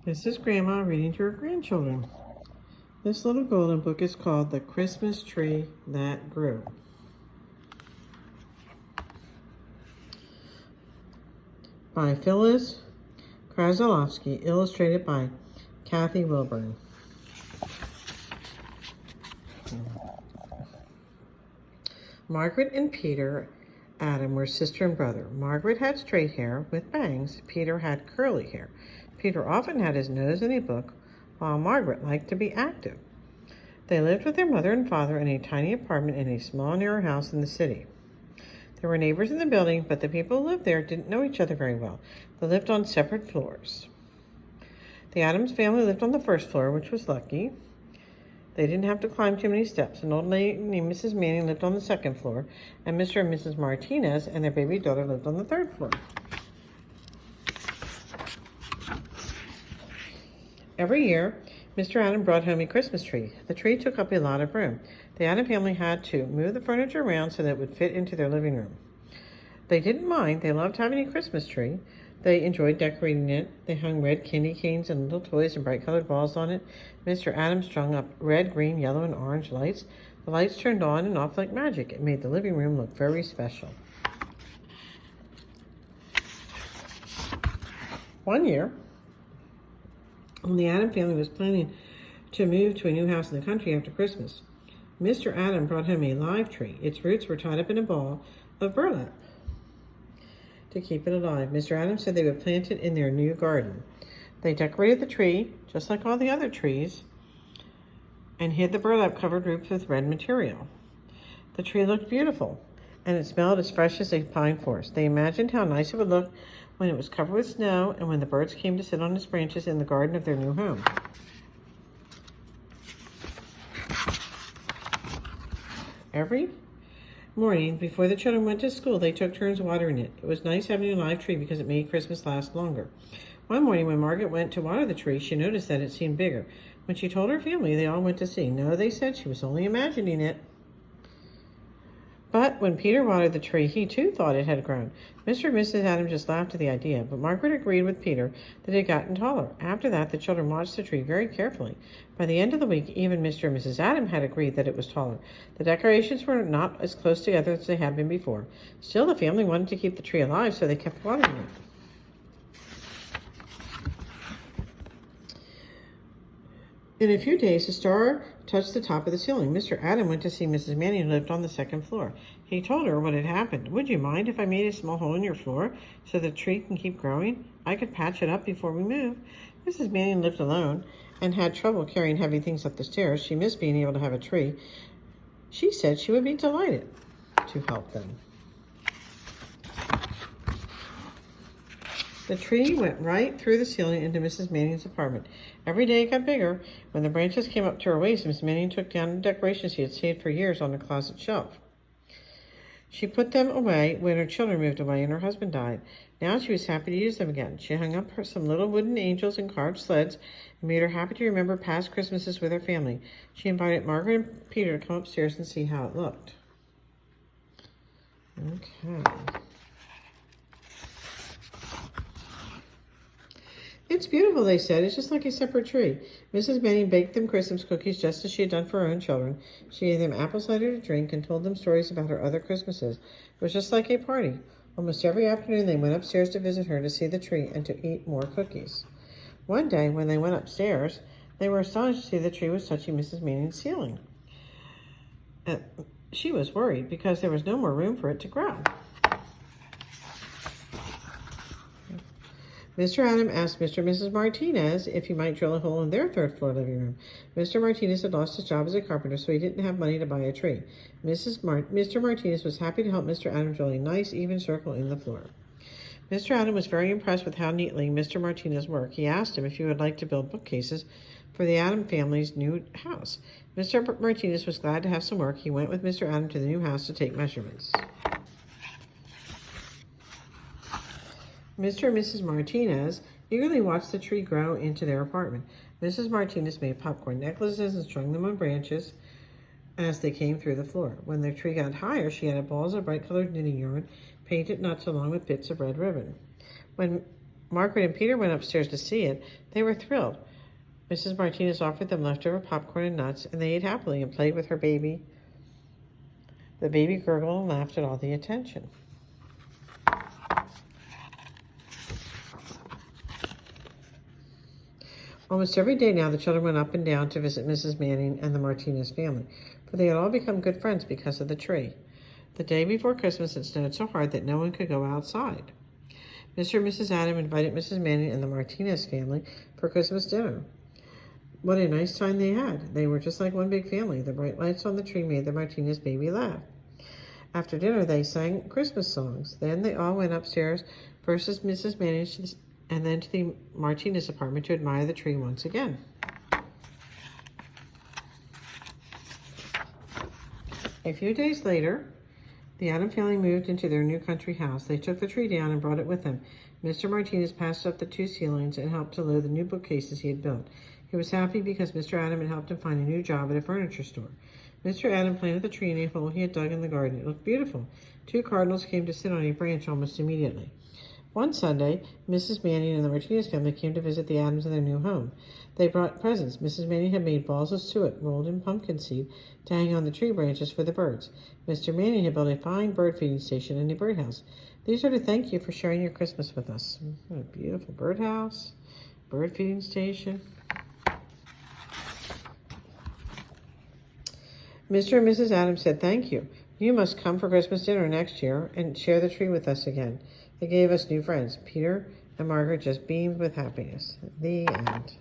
This is Grandma reading to her grandchildren. This little golden book is called The Christmas Tree That Grew. By Phyllis Krasilovsky, illustrated by Kathy Wilburn. Margaret and Peter Adam were sister and brother. Margaret had straight hair with bangs. Peter had curly hair. Peter often had his nose in a book, while Margaret liked to be active. They lived with their mother and father in a tiny apartment in a small, narrow house in the city. There were neighbors in the building, but the people who lived there didn't know each other very well. They lived on separate floors. The Adams family lived on the first floor, which was lucky. They didn't have to climb too many steps. An old lady named Mrs. Manning lived on the second floor, and Mr. and Mrs. Martinez and their baby daughter lived on the third floor. Every year, Mr. Adam brought home a Christmas tree. The tree took up a lot of room. The Adam family had to move the furniture around so that it would fit into their living room. They didn't mind. They loved having a Christmas tree. They enjoyed decorating it. They hung red candy canes and little toys and bright-colored balls on it. Mr. Adam strung up red, green, yellow, and orange lights. The lights turned on and off like magic. It made the living room look very special. One year, when the Adam family was planning to move to a new house in the country after Christmas, Mr. Adam brought home a live tree. Its roots were tied up in a ball of burlap to keep it alive. Mr. Adam said they would plant it in their new garden. They decorated the tree, just like all the other trees, and hid the burlap-covered roots with red material. The tree looked beautiful, and it smelled as fresh as a pine forest. They imagined how nice it would look when it was covered with snow and when the birds came to sit on its branches in the garden of their new home. Every morning, before the children went to school, they took turns watering it. It was nice having a live tree because it made Christmas last longer. One morning, when Margaret went to water the tree, she noticed that it seemed bigger. When she told her family, they all went to see. No, they said she was only imagining it. But when Peter watered the tree, he too thought it had grown. Mr. and Mrs. Adam just laughed at the idea, but Margaret agreed with Peter that it had gotten taller. After that, the children watched the tree very carefully. By the end of the week, even Mr. and Mrs. Adam had agreed that it was taller. The decorations were not as close together as they had been before. Still, the family wanted to keep the tree alive, so they kept watering it. In a few days, a star touched the top of the ceiling. Mr. Adam went to see Mrs. Manning, who lived on the second floor. He told her what had happened. "Would you mind if I made a small hole in your floor so the tree can keep growing? I could patch it up before we move." Mrs. Manning lived alone and had trouble carrying heavy things up the stairs. She missed being able to have a tree. She said she would be delighted to help them. The tree went right through the ceiling into Mrs. Manning's apartment. Every day it got bigger. When the branches came up to her waist, Mrs. Manning took down the decorations she had saved for years on the closet shelf. She put them away when her children moved away and her husband died. Now she was happy to use them again. She hung up some little wooden angels and carved sleds and made her happy to remember past Christmases with her family. She invited Margaret and Peter to come upstairs and see how it looked. Okay. "It's beautiful," they said. "It's just like a separate tree." Mrs. Manning baked them Christmas cookies just as she had done for her own children. She gave them apple cider to drink and told them stories about her other Christmases. It was just like a party. Almost every afternoon they went upstairs to visit her, to see the tree, and to eat more cookies. One day, when they went upstairs, they were astonished to see the tree was touching Mrs. Manning's ceiling. She was worried because there was no more room for it to grow. Mr. Adam asked Mr. and Mrs. Martinez if he might drill a hole in their third-floor living room. Mr. Martinez had lost his job as a carpenter, so he didn't have money to buy a tree. Mr. Martinez was happy to help Mr. Adam drill a nice, even circle in the floor. Mr. Adam was very impressed with how neatly Mr. Martinez worked. He asked him if he would like to build bookcases for the Adam family's new house. Mr. Martinez was glad to have some work. He went with Mr. Adam to the new house to take measurements. Mr. and Mrs. Martinez eagerly watched the tree grow into their apartment. Mrs. Martinez made popcorn necklaces and strung them on branches as they came through the floor. When the tree got higher, she added balls of bright-colored knitting yarn, painted nuts along with bits of red ribbon. When Margaret and Peter went upstairs to see it, they were thrilled. Mrs. Martinez offered them leftover popcorn and nuts, and they ate happily and played with her baby. The baby gurgled and laughed at all the attention. Almost every day now, the children went up and down to visit Mrs. Manning and the Martinez family, for they had all become good friends because of the tree. The day before Christmas, it snowed so hard that no one could go outside. Mr. and Mrs. Adam invited Mrs. Manning and the Martinez family for Christmas dinner. What a nice time they had. They were just like one big family. The bright lights on the tree made the Martinez baby laugh. After dinner, they sang Christmas songs. Then they all went upstairs, first as Mrs. Manning and then to the Martinez apartment to admire the tree once again. A few days later, the Adam family moved into their new country house. They took the tree down and brought it with them. Mr. Martinez passed up the 2 ceilings and helped to load the new bookcases he had built. He was happy because Mr. Adam had helped him find a new job at a furniture store. Mr. Adam planted the tree in a hole he had dug in the garden. It looked beautiful. 2 cardinals came to sit on a branch almost immediately. One Sunday, Mrs. Manning and the Martinez family came to visit the Adams in their new home. They brought presents. Mrs. Manning had made balls of suet rolled in pumpkin seed to hang on the tree branches for the birds. Mr. Manning had built a fine bird feeding station and a birdhouse. These are to thank you for sharing your Christmas with us. A beautiful birdhouse, bird feeding station. Mr. and Mrs. Adams said, "Thank you. You must come for Christmas dinner next year and share the tree with us again." They gave us new friends. Peter and Margaret just beamed with happiness. The end.